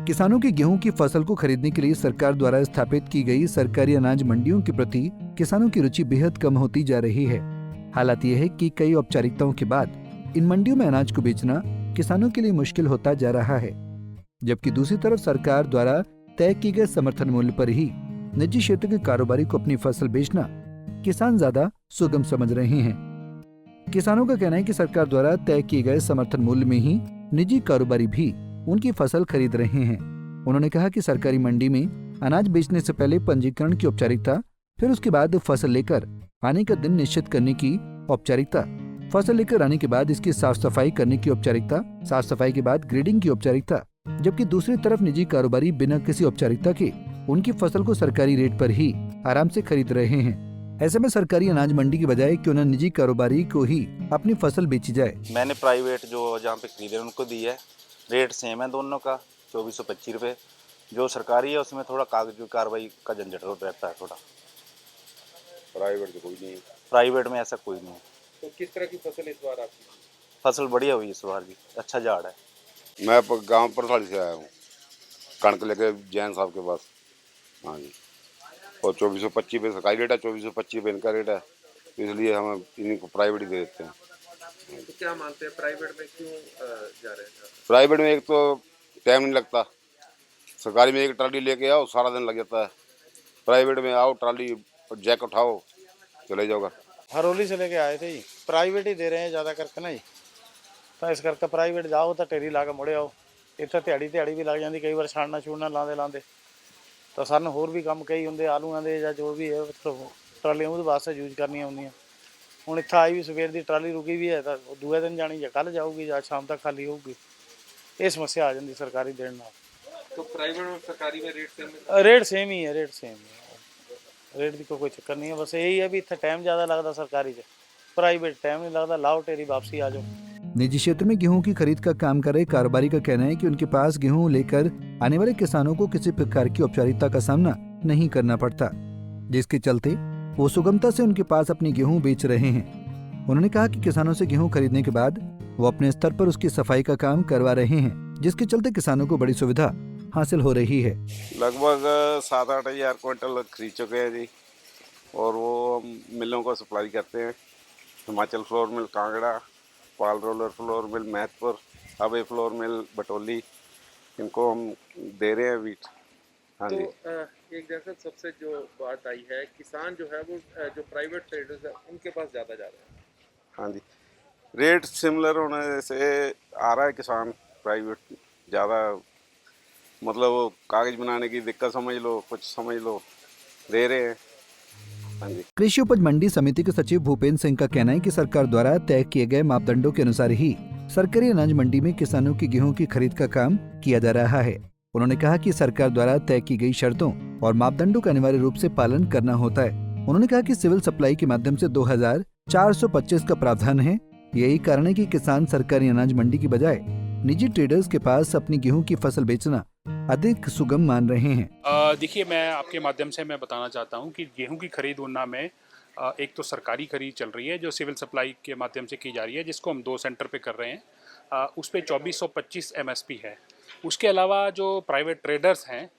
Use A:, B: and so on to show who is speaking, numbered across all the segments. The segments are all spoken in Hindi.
A: किसानों की गेहूं की फसल को खरीदने के लिए सरकार द्वारा स्थापित की गई सरकारी अनाज मंडियों के प्रति किसानों की रुचि बेहद कम होती जा रही है। हालात यह है कि कई औपचारिकताओं के बाद इन मंडियों में अनाज को बेचना किसानों के लिए मुश्किल होता जा रहा है, जबकि दूसरी तरफ सरकार द्वारा तय किए गए समर्थन मूल्य पर ही निजी क्षेत्र के कारोबारी को अपनी फसल बेचना किसान ज्यादा सुगम समझ रहे हैं। किसानों का कहना है कि सरकार द्वारा तय किए गए समर्थन मूल्य में ही निजी कारोबारी भी उनकी फसल खरीद रहे हैं। उन्होंने कहा कि सरकारी मंडी में अनाज बेचने से पहले पंजीकरण की औपचारिकता, फिर उसके बाद फसल लेकर आने का दिन निश्चित करने की औपचारिकता, फसल लेकर आने के बाद इसकी साफ सफाई करने की औपचारिकता, साफ सफाई के बाद ग्रेडिंग की औपचारिकता, जबकि दूसरी तरफ निजी कारोबारी बिना किसी औपचारिकता के उनकी फसल को सरकारी रेट पर ही आराम से खरीद रहे हैं। ऐसे में सरकारी अनाज मंडी की बजाय क्यों न निजी कारोबारी को ही अपनी फसल बेची जाए।
B: मैंने प्राइवेट जो जहाँ पे खरीदे उनको दी है, रेट सेम है दोनों का 2425 रुपये। जो सरकारी है उसमें थोड़ा कागज कार्रवाई का झंझट रहता है थोड़ा।
C: प्राइवेट तो कोई नहीं है।
B: प्राइवेट में ऐसा कोई नहीं है।
C: तो किस तरह की फसल इस बार आपकी?
B: फसल बढ़िया हुई इस बार भी, अच्छा झाड़ है।
C: मैं गांव परसाड़ी से आया हूँ, कणक लेके जैन साहब के पास। हाँ जी, और 2425 पे सरकारी रेट है, 2425 पे इनका रेट है, इसलिए हम इनको प्राइवेट ही दे देते हैं।
D: तो क्या मानते हैं प्राइवेट में क्यों जा रहे हैं?
C: प्राइवेट में एक तो टाइम नहीं लगता, सरकारी में एक ट्राली लेके आओ सारा दिन लग जाता है, प्राइवेट में आओ ट्राली जैक उठाओ चले जाओ घर।
E: हरोली से लेके आए थे जी, प्राइवेट ही दे रहे हैं ज़्यादा करके ना जी। तो इस करके प्राइवेट जाओ तो ढेरी ला के मुड़े आओ, इतना दिहाड़ी भी लग जाती, कई बार छाड़ना छूड़ना लाते तो सानू होर भी काम कई होंगे आलूआं दे या जो भी है ट्रालियां ਉਹਦੇ वास्ते यूज करनियां होंदियां। ਹੁਣ ਇੱਥੇ आई भी सवेर की ट्राली रुकी भी है तो दूए दिन जानी या कल जाऊगी या शाम तक खाली होगी। ये समस्या आ जाती सरकारी देने नाल।
D: तो प्राइवेट और सरकारी में रेट सेम
E: ही है, रेट की कोई चक्कर नहीं है। बस यही है भी इतना टाइम ज़्यादा लगता सरकारी से, प्राइवेट टाइम नहीं लगता। लाओ टेरी वापसी आ जाओ।
A: निजी क्षेत्र में गेहूं की खरीद का काम कर रहे कारोबारी का कहना है कि उनके पास गेहूं लेकर आने वाले किसानों को किसी प्रकार की औपचारिकता का सामना नहीं करना पड़ता, जिसके चलते वो सुगमता से उनके पास अपनी गेहूं बेच रहे हैं। उन्होंने कहा कि किसानों से गेहूं खरीदने के बाद वो अपने स्तर पर उसकी सफाई का काम करवा रहे हैं, जिसके चलते किसानों को बड़ी सुविधा हासिल हो रही है।
C: लगभग 7-8 हज़ार क्विंटल खरीद चुके हैं जी, और वो हम मिलों को सप्लाई करते हैं। हिमाचल फ्लोर मिल कांगड़ा, पाल रोलर फ्लोर मिल मैहतपुर, अबे फ्लोर मिल बटोली, इनको हम दे रहे हैं वीट। हाँ
D: तो
C: जी।
D: एक जैसा सबसे जो बात आई है, किसान जो है वो जो प्राइवेट ट्रेडर्स है उनके पास ज़्यादा जा रहे हैं।
C: हाँ जी, रेट सिमिलर होने से आ रहा है किसान प्राइवेट ज़्यादा, मतलब वो कागज बनाने की दिक्कत समझ लो, कुछ समझ लो, दे रहे हैं। हाँ जी।
A: कृषि उपज मंडी समिति के सचिव भूपेंद्र सिंह का कहना है कि सरकार द्वारा तय किए गए मापदंडों के अनुसार ही सरकारी अनाज मंडी में किसानों की गेहूं की खरीद का काम किया जा रहा है। उन्होंने कहा कि सरकार द्वारा तय की गई शर्तों और मापदंडों का अनिवार्य रूप से पालन करना होता है। उन्होंने कहा कि सिविल सप्लाई के माध्यम से 2425 का प्रावधान है। यही कारण है कि किसान सरकारी अनाज मंडी की बजाय निजी ट्रेडर्स के पास अपनी गेहूं की फसल बेचना अधिक सुगम मान रहे हैं।
F: देखिए, मैं आपके माध्यम से मैं बताना चाहता हूं कि गेहूं की खरीद ऊना में एक तो सरकारी खरीद चल रही है जो सिविल सप्लाई के माध्यम से की जा रही है, जिसको हम 2 सेंटर पे कर रहे हैं। उस पे 2425 MSP है। उसके अलावा जो प्राइवेट ट्रेडर्स हैं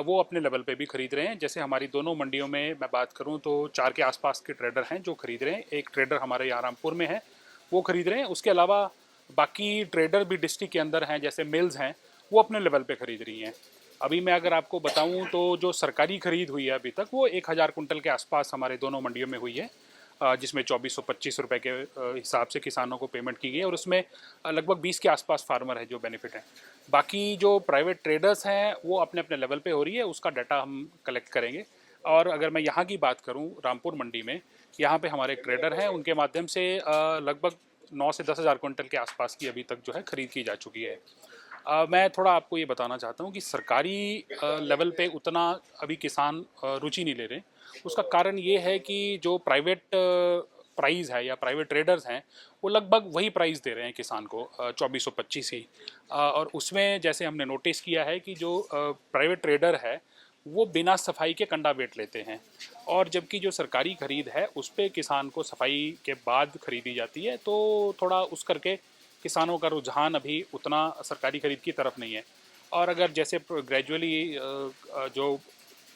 F: वो अपने लेवल पे भी खरीद रहे हैं। जैसे हमारी दोनों मंडियों में मैं बात करूं तो 4 के आसपास के ट्रेडर हैं जो खरीद रहे हैं। एक ट्रेडर हमारे यहाँ रामपुर में है, वो खरीद रहे हैं। उसके अलावा बाकी ट्रेडर भी डिस्ट्रिक्ट के अंदर हैं, जैसे मिल्स हैं, वो अपने लेवल पे खरीद रही हैं। अभी मैं अगर आपको बताऊं तो जो सरकारी खरीद हुई है अभी तक वो 1000 कुंटल के आसपास हमारे दोनों मंडियों में हुई है, जिसमें 2425 रुपये के हिसाब से किसानों को पेमेंट की गई है, और उसमें लगभग 20 के आसपास फार्मर है जो बेनिफिट है। बाकी जो प्राइवेट ट्रेडर्स हैं वो अपने अपने लेवल पे हो रही है, उसका डाटा हम कलेक्ट करेंगे। और अगर मैं यहाँ की बात करूँ रामपुर मंडी में, यहाँ पे हमारे एक ट्रेडर हैं, उनके माध्यम से लगभग 9 से 10 हज़ार कुंटल के आसपास की अभी तक जो है खरीद की जा चुकी है। मैं थोड़ा आपको ये बताना चाहता हूँ कि सरकारी लेवल पे उतना अभी किसान रुचि नहीं ले रहे। उसका कारण ये है कि जो प्राइवेट प्राइस है या प्राइवेट ट्रेडर्स हैं वो लगभग वही प्राइस दे रहे हैं किसान को, 2425 ही। और उसमें जैसे हमने नोटिस किया है कि जो प्राइवेट ट्रेडर है वो बिना सफाई के कंडा बेच लेते हैं, और जबकि जो सरकारी खरीद है उस पर किसान को सफाई के बाद खरीदी जाती है। तो थोड़ा उस करके किसानों का रुझान अभी उतना सरकारी खरीद की तरफ नहीं है। और अगर जैसे ग्रेजुअली जो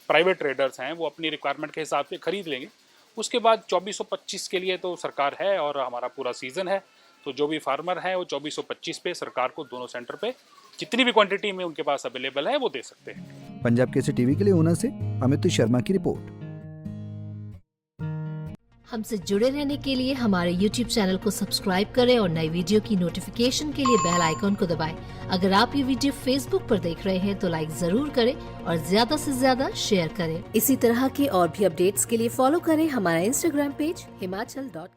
F: प्राइवेट ट्रेडर्स हैं वो अपनी रिक्वायरमेंट के हिसाब से खरीद लेंगे, उसके बाद 2425 के लिए तो सरकार है और हमारा पूरा सीज़न है, तो जो भी फार्मर हैं वो 2425 पे सरकार को दोनों सेंटर पे जितनी भी क्वांटिटी में उनके पास अवेलेबल है वो दे सकते हैं।
A: पंजाब केसरी टीवी के लिए ऊना से अमित शर्मा की रिपोर्ट।
G: हमसे जुड़े रहने के लिए हमारे YouTube चैनल को सब्सक्राइब करें और नई वीडियो की नोटिफिकेशन के लिए बेल आइकॉन को दबाएं। अगर आप ये वीडियो Facebook पर देख रहे हैं तो लाइक जरूर करें और ज्यादा से ज्यादा शेयर करें। इसी तरह के और भी अपडेट्स के लिए फॉलो करें हमारा Instagram पेज himachal.ke।